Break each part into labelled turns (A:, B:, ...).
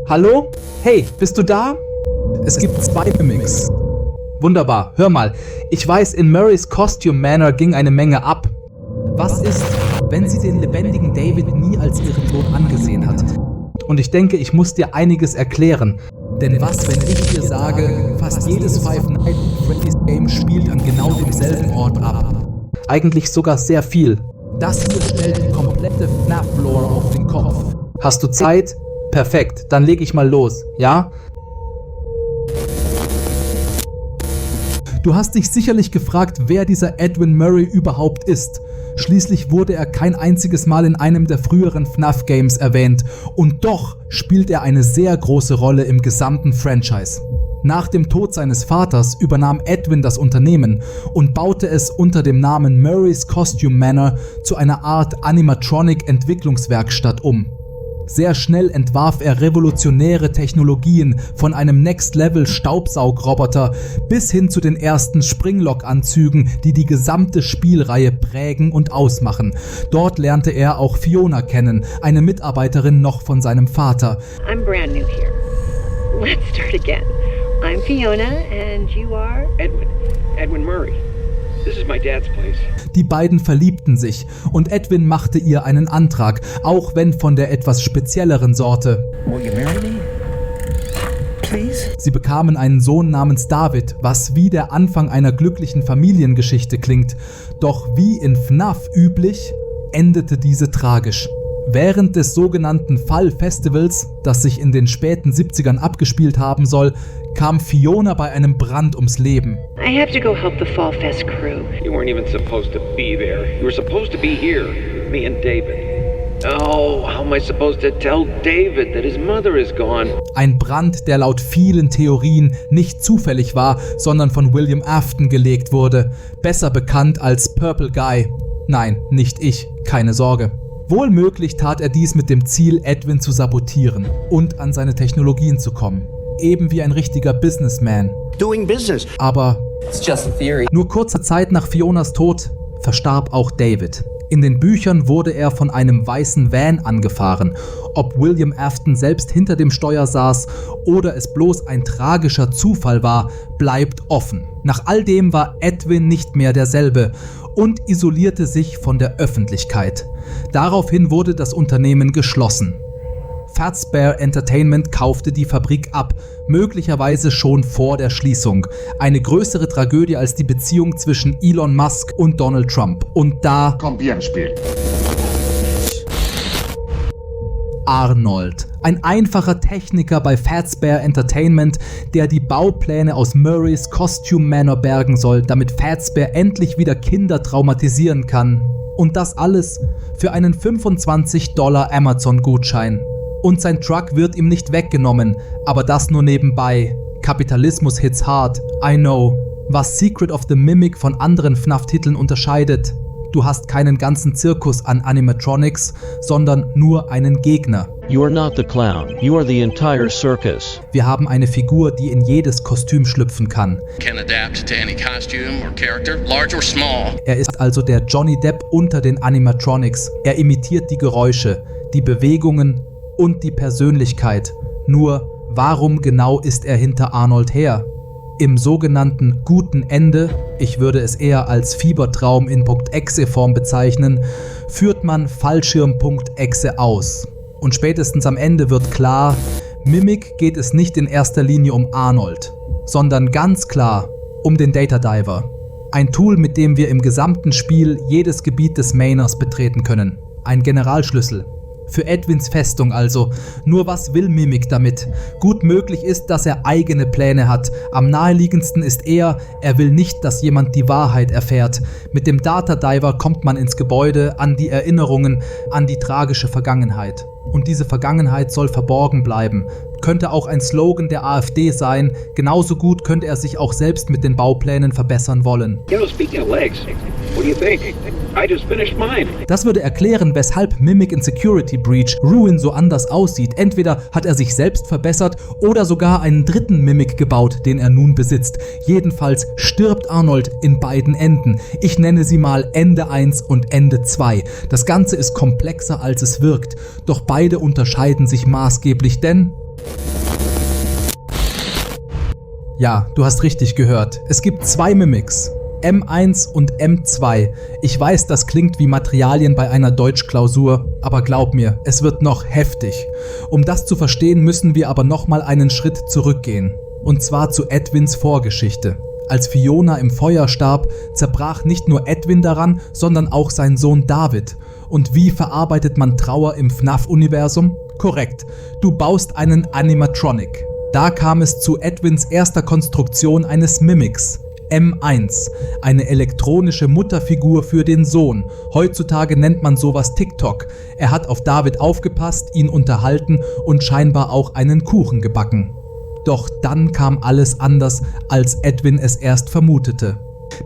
A: Hallo? Hey, bist du da? Es gibt 2 Mimics. Wunderbar, hör mal. Ich weiß, in Murray's Costume Manor ging eine Menge ab. Was ist, wenn sie den lebendigen David nie als ihren Tod angesehen hat? Und ich denke, ich muss dir einiges erklären. Denn was, wenn ich dir sage, fast jedes Five Nights at Freddy's Game spielt an genau demselben Ort ab? Eigentlich sogar sehr viel. Das hier stellt die komplette FNAF-Lore auf den Kopf. Hast du Zeit? Perfekt, dann leg ich mal los, ja? Du hast dich sicherlich gefragt, wer dieser Edwin Murray überhaupt ist. Schließlich wurde er kein einziges Mal in einem der früheren FNAF-Games erwähnt und doch spielt er eine sehr große Rolle im gesamten Franchise. Nach dem Tod seines Vaters übernahm Edwin das Unternehmen und baute es unter dem Namen Murray's Costume Manor zu einer Art Animatronic-Entwicklungswerkstatt um. Sehr schnell entwarf er revolutionäre Technologien von einem Next-Level-Staubsaugroboter bis hin zu den ersten Springlock-Anzügen, die die gesamte Spielreihe prägen und ausmachen. Dort lernte er auch Fiona kennen, eine Mitarbeiterin noch von seinem Vater.
B: I'm brand new here. Let's start again. I'm Fiona and you are?
C: Edwin Murray. This is my dad's place.
A: Die beiden verliebten sich und Edwin machte ihr einen Antrag, auch wenn von der etwas spezielleren Sorte.
C: Will you marry me? Please?
A: Sie bekamen einen Sohn namens David, was wie der Anfang einer glücklichen Familiengeschichte klingt. Doch wie in FNAF üblich, endete diese tragisch. Während des sogenannten Fall-Festivals, das sich in den späten 70ern abgespielt haben soll, kam Fiona bei einem Brand ums Leben.
B: I have to go help the Fall Fest crew.
C: You weren't even supposed to be there. You were supposed to be here, me and David. Oh, how am I supposed to tell David that his mother is gone?
A: Ein Brand, der laut vielen Theorien nicht zufällig war, sondern von William Afton gelegt wurde, besser bekannt als Purple Guy. Nein, nicht ich, keine Sorge. Wohl möglich tat er dies mit dem Ziel, Edwin zu sabotieren und an seine Technologien zu kommen. Eben wie ein richtiger Businessman.
D: Doing business.
A: Aber
D: It's just a theory.
A: nur kurze Zeit nach Fionas Tod verstarb auch David. In den Büchern wurde er von einem weißen Van angefahren. Ob William Afton selbst hinter dem Steuer saß oder es bloß ein tragischer Zufall war, bleibt offen. Nach all dem war Edwin nicht mehr derselbe und isolierte sich von der Öffentlichkeit. Daraufhin wurde das Unternehmen geschlossen. Fazbear Entertainment kaufte die Fabrik ab, möglicherweise schon vor der Schließung. Eine größere Tragödie als die Beziehung zwischen Elon Musk und Donald Trump. Und da
E: kommt Bier ins Spiel.
A: Arnold, ein einfacher Techniker bei Fazbear Entertainment, der die Baupläne aus Murray's Costume Manor bergen soll, damit Fazbear endlich wieder Kinder traumatisieren kann. Und das alles für einen $25 Amazon-Gutschein. Und sein Truck wird ihm nicht weggenommen, aber das nur nebenbei. Kapitalismus hits hard, I know. Was Secret of the Mimic von anderen FNAF-Titeln unterscheidet: Du hast keinen ganzen Zirkus an Animatronics, sondern nur einen Gegner.
F: You are not the clown, you are the entire circus.
A: Wir haben eine Figur, die in jedes Kostüm schlüpfen kann.
G: Can adapt to any costume or character, large or small.
A: Er ist also der Johnny Depp unter den Animatronics. Er imitiert die Geräusche, die Bewegungen und die Persönlichkeit. Nur, warum genau ist er hinter Arnold her? Im sogenannten guten Ende, ich würde es eher als Fiebertraum in .exe-Form bezeichnen, führt man Fallschirm.exe aus. Und spätestens am Ende wird klar, Mimic geht es nicht in erster Linie um Arnold, sondern ganz klar um den Data Diver. Ein Tool, mit dem wir im gesamten Spiel jedes Gebiet des Manors betreten können. Ein Generalschlüssel. Für Edwins Festung also. Nur was will Mimic damit? Gut möglich ist, dass er eigene Pläne hat. Am naheliegendsten ist er will nicht, dass jemand die Wahrheit erfährt. Mit dem Data Diver kommt man ins Gebäude, an die Erinnerungen, an die tragische Vergangenheit. Und diese Vergangenheit soll verborgen bleiben. Könnte auch ein Slogan der AfD sein. Genauso gut könnte er sich auch selbst mit den Bauplänen verbessern wollen.
C: You know, speaking of legs, what do you think? I just finished mine.
A: Das würde erklären, weshalb Mimic in Security Breach Ruin so anders aussieht. Entweder hat er sich selbst verbessert oder sogar einen dritten Mimic gebaut, den er nun besitzt. Jedenfalls stirbt Arnold in beiden Enden. Ich nenne sie mal Ende 1 und Ende 2. Das Ganze ist komplexer, als es wirkt. Doch beide unterscheiden sich maßgeblich, denn Ja, du hast richtig gehört. Es gibt 2 Mimics. M1 und M2. Ich weiß, das klingt wie Materialien bei einer Deutschklausur, aber glaub mir, es wird noch heftig. Um das zu verstehen, müssen wir aber nochmal einen Schritt zurückgehen. Und zwar zu Edwins Vorgeschichte. Als Fiona im Feuer starb, zerbrach nicht nur Edwin daran, sondern auch sein Sohn David. Und wie verarbeitet man Trauer im FNAF-Universum? Korrekt, du baust einen Animatronic. Da kam es zu Edwins erster Konstruktion eines Mimics. M1, eine elektronische Mutterfigur für den Sohn. Heutzutage nennt man sowas TikTok. Er hat auf David aufgepasst, ihn unterhalten und scheinbar auch einen Kuchen gebacken. Doch dann kam alles anders, als Edwin es erst vermutete.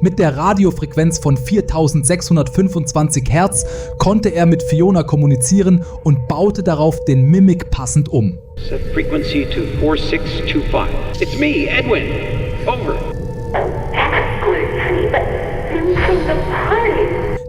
A: Mit der Radiofrequenz von 4625 Hertz konnte er mit Fiona kommunizieren und baute darauf den Mimic passend um.
C: Set frequency to 4625. It's me, Edwin. Over.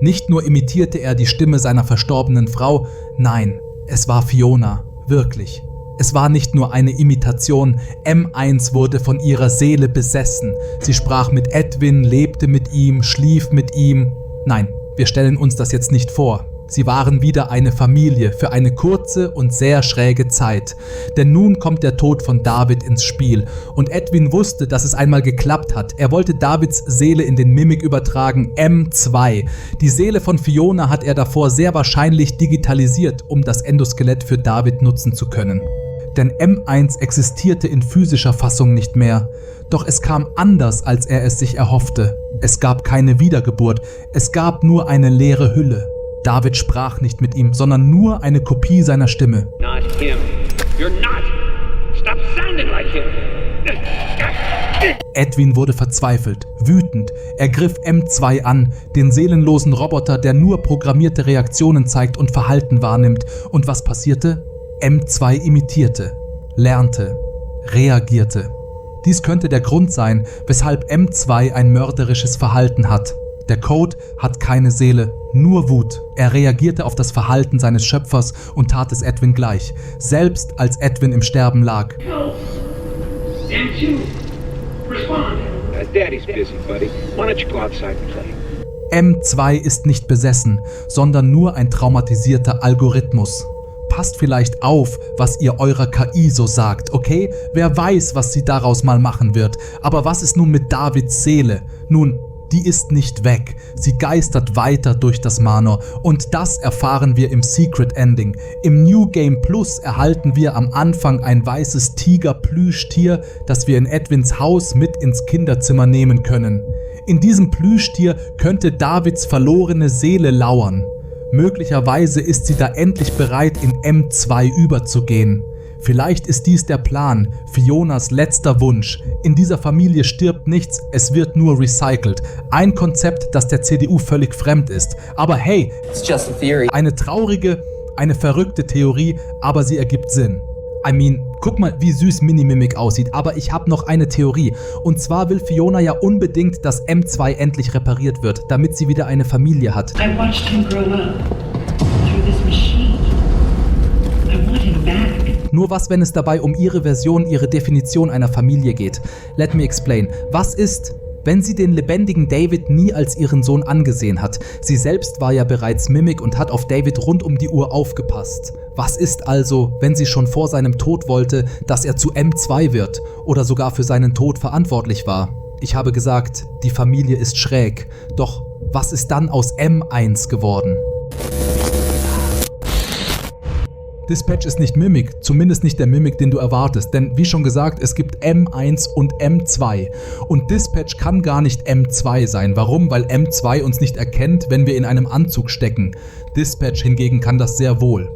A: Nicht nur imitierte er die Stimme seiner verstorbenen Frau, nein, es war Fiona, wirklich. Es war nicht nur eine Imitation, M1 wurde von ihrer Seele besessen. Sie sprach mit Edwin, lebte mit ihm, schlief mit ihm. Nein, wir stellen uns das jetzt nicht vor. Sie waren wieder eine Familie für eine kurze und sehr schräge Zeit. Denn nun kommt der Tod von David ins Spiel und Edwin wusste, dass es einmal geklappt hat. Er wollte Davids Seele in den Mimic übertragen, M2. Die Seele von Fiona hat er davor sehr wahrscheinlich digitalisiert, um das Endoskelett für David nutzen zu können. Denn M1 existierte in physischer Fassung nicht mehr. Doch es kam anders, als er es sich erhoffte. Es gab keine Wiedergeburt, es gab nur eine leere Hülle. David sprach nicht mit ihm, sondern nur eine Kopie seiner Stimme.
C: Not him. You're not. Stop sounding like him.
A: Edwin wurde verzweifelt, wütend. Er griff M2 an, den seelenlosen Roboter, der nur programmierte Reaktionen zeigt und Verhalten wahrnimmt. Und was passierte? M2 imitierte, lernte, reagierte. Dies könnte der Grund sein, weshalb M2 ein mörderisches Verhalten hat. Der Code hat keine Seele, nur Wut. Er reagierte auf das Verhalten seines Schöpfers und tat es Edwin gleich, selbst als Edwin im Sterben lag.
C: M2, respond. Daddy's busy, buddy. Why don't you go outside and play?
A: M2 ist nicht besessen, sondern nur ein traumatisierter Algorithmus. Passt vielleicht auf, was ihr eurer KI so sagt, okay? Wer weiß, was sie daraus mal machen wird. Aber was ist nun mit Davids Seele? Nun, die ist nicht weg. Sie geistert weiter durch das Manor. Und das erfahren wir im Secret Ending. Im New Game Plus erhalten wir am Anfang ein weißes Tiger-Plüschtier, das wir in Edwins Haus mit ins Kinderzimmer nehmen können. In diesem Plüschtier könnte Davids verlorene Seele lauern. Möglicherweise ist sie da endlich bereit, in M2 überzugehen. Vielleicht ist dies der Plan, Fionas letzter Wunsch. In dieser Familie stirbt nichts, es wird nur recycelt. Ein Konzept, das der CDU völlig fremd ist. Aber hey,
D: It's just a theory.
A: eine traurige, eine verrückte Theorie, aber sie ergibt Sinn. I mean, guck mal, wie süß Mini-Mimic aussieht, aber ich habe noch eine Theorie. Und zwar will Fiona ja unbedingt, dass M2 endlich repariert wird, damit sie wieder eine Familie hat.
B: I watched him grow up through this machine. I want him back.
A: Nur was, wenn es dabei um ihre Version, ihre Definition einer Familie geht? Let me explain. Was ist, wenn sie den lebendigen David nie als ihren Sohn angesehen hat? Sie selbst war ja bereits Mimic und hat auf David rund um die Uhr aufgepasst. Was ist also, wenn sie schon vor seinem Tod wollte, dass er zu M2 wird oder sogar für seinen Tod verantwortlich war? Ich habe gesagt, die Familie ist schräg. Doch was ist dann aus M1 geworden? Dispatch ist nicht Mimic, zumindest nicht der Mimic, den du erwartest, denn wie schon gesagt, es gibt M1 und M2 und Dispatch kann gar nicht M2 sein. Warum? Weil M2 uns nicht erkennt, wenn wir in einem Anzug stecken. Dispatch hingegen kann das sehr wohl.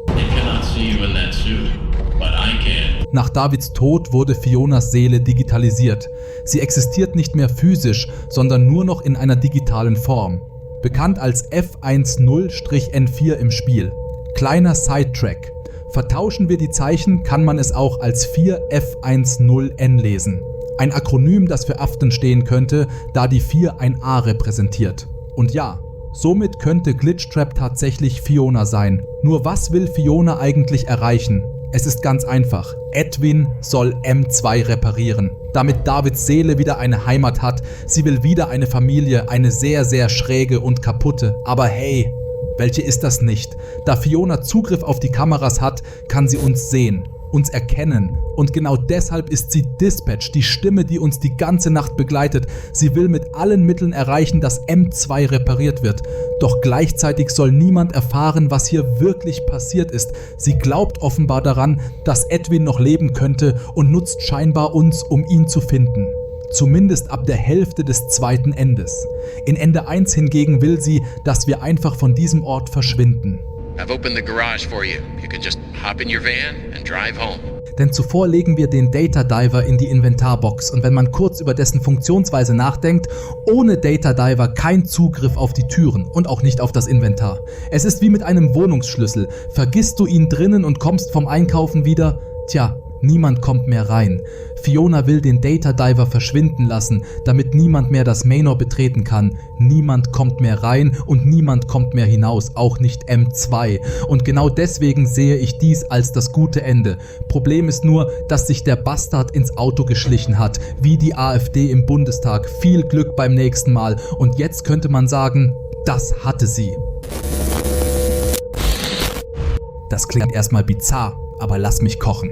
A: Nach Davids Tod wurde Fionas Seele digitalisiert. Sie existiert nicht mehr physisch, sondern nur noch in einer digitalen Form. Bekannt als F10-N4 im Spiel. Kleiner Sidetrack. Vertauschen wir die Zeichen, kann man es auch als 4F10N lesen. Ein Akronym, das für Afton stehen könnte, da die 4 ein A repräsentiert. Und ja, somit könnte Glitchtrap tatsächlich Fiona sein. Nur was will Fiona eigentlich erreichen? Es ist ganz einfach. Edwin soll M2 reparieren, damit Davids Seele wieder eine Heimat hat. Sie will wieder eine Familie, eine sehr, sehr schräge und kaputte. Aber hey, welche ist das nicht? Da Fiona Zugriff auf die Kameras hat, kann sie uns sehen, uns erkennen. Und genau deshalb ist sie Dispatch, die Stimme, die uns die ganze Nacht begleitet. Sie will mit allen Mitteln erreichen, dass M2 repariert wird. Doch gleichzeitig soll niemand erfahren, was hier wirklich passiert ist. Sie glaubt offenbar daran, dass Edwin noch leben könnte und nutzt scheinbar uns, um ihn zu finden. Zumindest ab der Hälfte des zweiten Endes. In Ende 1 hingegen will sie, dass wir einfach von diesem Ort verschwinden.
G: I've opened the garage for you. You can just hop in your van and drive home.
A: Denn zuvor legen wir den Data Diver in die Inventarbox und wenn man kurz über dessen Funktionsweise nachdenkt, ohne Data Diver kein Zugriff auf die Türen und auch nicht auf das Inventar. Es ist wie mit einem Wohnungsschlüssel. Vergisst du ihn drinnen und kommst vom Einkaufen wieder? Tja, niemand kommt mehr rein. Fiona will den Data Diver verschwinden lassen, damit niemand mehr das Manor betreten kann. Niemand kommt mehr rein und niemand kommt mehr hinaus, auch nicht M2. Und genau deswegen sehe ich dies als das gute Ende. Problem ist nur, dass sich der Bastard ins Auto geschlichen hat, wie die AfD im Bundestag. Viel Glück beim nächsten Mal. Und jetzt könnte man sagen, das hatte sie. Das klingt erstmal bizarr, aber lass mich kochen.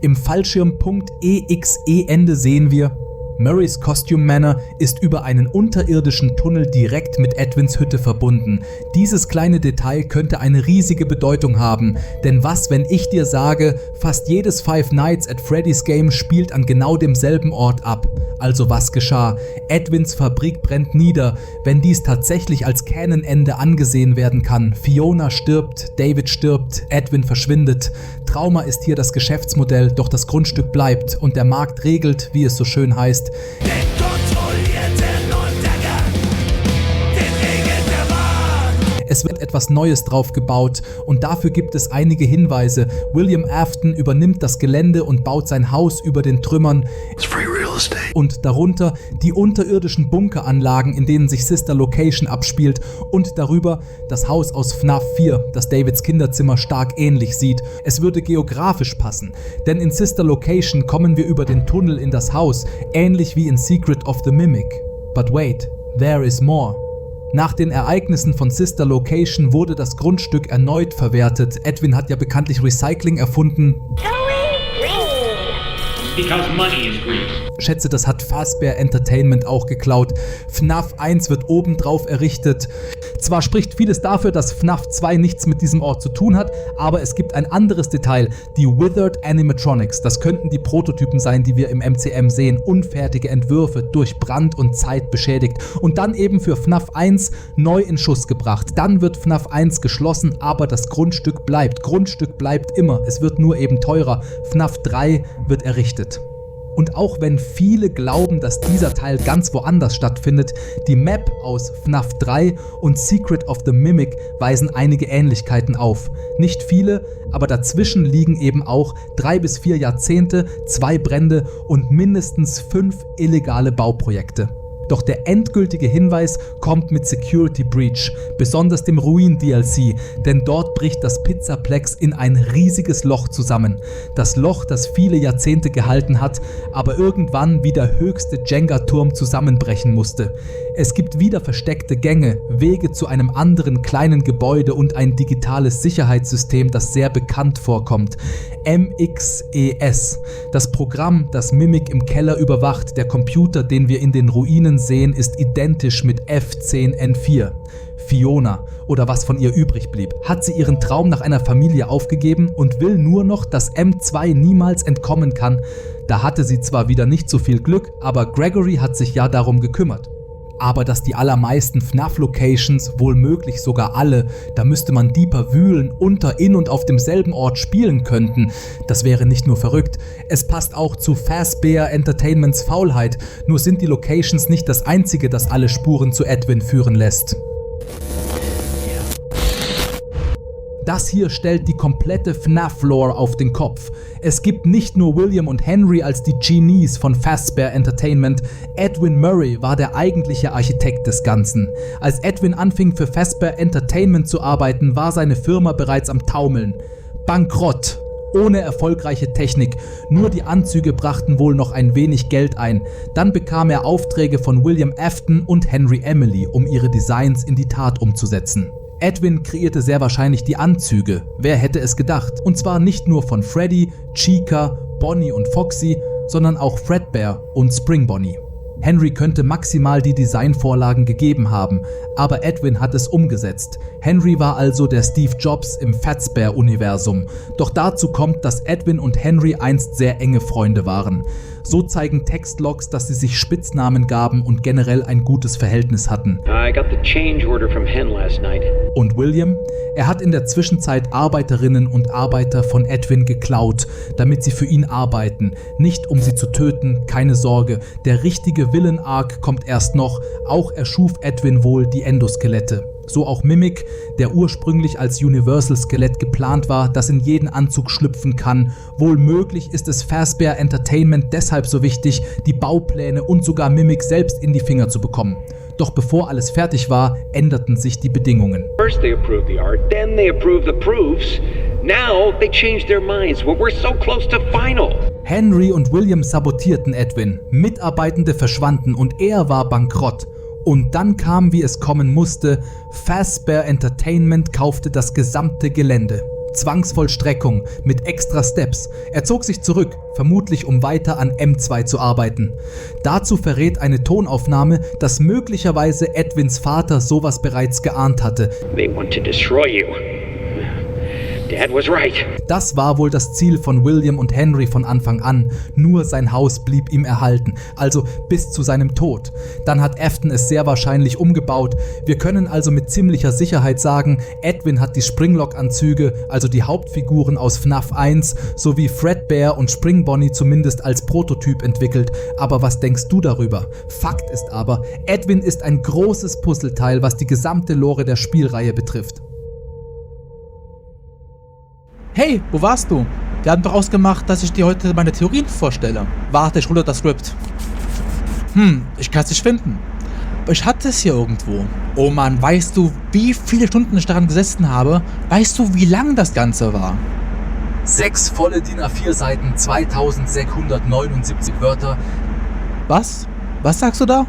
A: Im Fallschirmpunkt EXE-Ende sehen wir, Murrays Costume Manor ist über einen unterirdischen Tunnel direkt mit Edwins Hütte verbunden. Dieses kleine Detail könnte eine riesige Bedeutung haben, denn was, wenn ich dir sage, fast jedes Five Nights at Freddy's Game spielt an genau demselben Ort ab. Also was geschah? Edwins Fabrik brennt nieder, wenn dies tatsächlich als Canon-Ende angesehen werden kann. Fiona stirbt, David stirbt, Edwin verschwindet. Trauma ist hier das Geschäftsmodell, doch das Grundstück bleibt und der Markt regelt, wie es so schön heißt,
E: Den kontrollierten Untergang, den Regeln der Wahrheit.
A: es wird etwas Neues drauf gebaut und dafür gibt es einige Hinweise. William Afton übernimmt das Gelände und baut sein Haus über den Trümmern.
E: It's free real estate.
A: Und darunter die unterirdischen Bunkeranlagen, in denen sich Sister Location abspielt und darüber das Haus aus FNAF 4, das Davids Kinderzimmer stark ähnlich sieht. Es würde geografisch passen, denn in Sister Location kommen wir über den Tunnel in das Haus, ähnlich wie in Secret of the Mimic. But wait, there is more. Nach den Ereignissen von Sister Location wurde das Grundstück erneut verwertet. Edwin hat ja bekanntlich Recycling erfunden.
H: Because money is green.
A: Schätze, das hat Fazbear Entertainment auch geklaut. FNAF 1 wird obendrauf errichtet. Zwar spricht vieles dafür, dass FNAF 2 nichts mit diesem Ort zu tun hat, aber es gibt ein anderes Detail, die Withered Animatronics. Das könnten die Prototypen sein, die wir im MCM sehen. Unfertige Entwürfe, durch Brand und Zeit beschädigt. Und dann eben für FNAF 1 neu in Schuss gebracht. Dann wird FNAF 1 geschlossen, aber das Grundstück bleibt. Grundstück bleibt immer. Es wird nur eben teurer. FNAF 3 wird errichtet. Und auch wenn viele glauben, dass dieser Teil ganz woanders stattfindet, die Map aus FNAF 3 und Secret of the Mimic weisen einige Ähnlichkeiten auf. Nicht viele, aber dazwischen liegen eben auch 3 bis 4 Jahrzehnte, 2 Brände und mindestens 5 illegale Bauprojekte. Doch der endgültige Hinweis kommt mit Security Breach, besonders dem Ruin-DLC, denn dort bricht das Pizzaplex in ein riesiges Loch zusammen. Das Loch, das viele Jahrzehnte gehalten hat, aber irgendwann wie der höchste Jenga-Turm zusammenbrechen musste. Es gibt wieder versteckte Gänge, Wege zu einem anderen kleinen Gebäude und ein digitales Sicherheitssystem, das sehr bekannt vorkommt. MXES, das Programm, das Mimic im Keller überwacht. Der Computer, den wir in den Ruinen sehen, ist identisch mit F10N4. Fiona, oder was von ihr übrig blieb, hat sie ihren Traum nach einer Familie aufgegeben und will nur noch, dass M2 niemals entkommen kann. Da hatte sie zwar wieder nicht so viel Glück, aber Gregory hat sich ja darum gekümmert. Aber dass die allermeisten FNAF-Locations, wohl möglich sogar alle, da müsste man deeper wühlen, unter, in und auf demselben Ort spielen könnten. Das wäre nicht nur verrückt, es passt auch zu Fazbear Entertainments Faulheit, nur sind die Locations nicht das einzige, das alle Spuren zu Edwin führen lässt. Das hier stellt die komplette FNAF-Lore auf den Kopf. Es gibt nicht nur William und Henry als die Genies von Fazbear Entertainment, Edwin Murray war der eigentliche Architekt des Ganzen. Als Edwin anfing für Fazbear Entertainment zu arbeiten, war seine Firma bereits am Taumeln. Bankrott. ohne erfolgreiche Technik. Nur die Anzüge brachten wohl noch ein wenig Geld ein. Dann bekam er Aufträge von William Afton und Henry Emily, um ihre Designs in die Tat umzusetzen. Edwin kreierte sehr wahrscheinlich die Anzüge, wer hätte es gedacht? Und zwar nicht nur von Freddy, Chica, Bonnie und Foxy, sondern auch Fredbear und Spring Bonnie. Henry könnte maximal die Designvorlagen gegeben haben, aber Edwin hat es umgesetzt. Henry war also der Steve Jobs im Fazbear-Universum. Doch dazu kommt, dass Edwin und Henry einst sehr enge Freunde waren. So zeigen Textlogs, dass sie sich Spitznamen gaben und generell ein gutes Verhältnis hatten.
C: I got the change order from Hen last night.
A: Und William? Er hat in der Zwischenzeit Arbeiterinnen und Arbeiter von Edwin geklaut, damit sie für ihn arbeiten. Nicht um sie zu töten, keine Sorge. Der richtige Villain-Arc kommt erst noch. Auch erschuf Edwin wohl die Endoskelette. So auch Mimic, der ursprünglich als Universal-Skelett geplant war, das in jeden Anzug schlüpfen kann. Wohl möglich ist es Fazbear Entertainment deshalb so wichtig, die Baupläne und sogar Mimic selbst in die Finger zu bekommen. Doch bevor alles fertig war, änderten sich die Bedingungen.
C: First they approved the art, then they approved the proofs. Now they changed their minds. Well, we're so close to final.
A: Henry und William sabotierten Edwin, Mitarbeitende verschwanden und er war bankrott. Und dann kam, wie es kommen musste, Fazbear Entertainment kaufte das gesamte Gelände. Zwangsvollstreckung mit extra Steps. Er zog sich zurück, vermutlich um weiter an M2 zu arbeiten. Dazu verrät eine Tonaufnahme, dass möglicherweise Edwins Vater sowas bereits geahnt hatte.
C: They want to destroy you. Dad was right.
A: Das war wohl das Ziel von William und Henry von Anfang an, nur sein Haus blieb ihm erhalten, also bis zu seinem Tod. Dann hat Afton es sehr wahrscheinlich umgebaut. Wir können also mit ziemlicher Sicherheit sagen, Edwin hat die Springlock-Anzüge, also die Hauptfiguren aus FNAF 1, sowie Fredbear und Spring Bonnie zumindest als Prototyp entwickelt. Aber was denkst du darüber? Fakt ist aber, Edwin ist ein großes Puzzleteil, was die gesamte Lore der Spielreihe betrifft.
I: Hey, wo warst du? Wir hatten doch ausgemacht, dass ich dir heute meine Theorien vorstelle. Warte, ich hole das Skript. Ich kann es nicht finden. Aber ich hatte es hier irgendwo. Oh Mann, weißt du, wie viele Stunden ich daran gesessen habe? Weißt du, wie lang das Ganze war?
A: 6 volle DIN A4 Seiten, 2679 Wörter.
I: Was? Was sagst du da?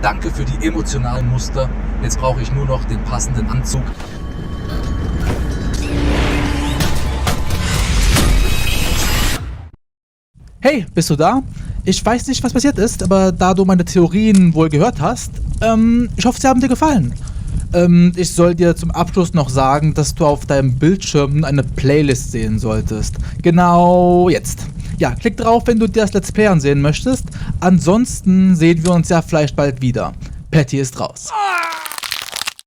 A: Danke für die emotionalen Muster. Jetzt brauche ich nur noch den passenden Anzug.
I: Hey, bist du da? Ich weiß nicht, was passiert ist, aber da du meine Theorien wohl gehört hast, ich hoffe, sie haben dir gefallen. Ich soll dir zum Abschluss noch sagen, dass du auf deinem Bildschirm eine Playlist sehen solltest. Genau jetzt. Ja, klick drauf, wenn du dir das Let's Play ansehen möchtest. Ansonsten sehen wir uns ja vielleicht bald wieder. Patty ist raus.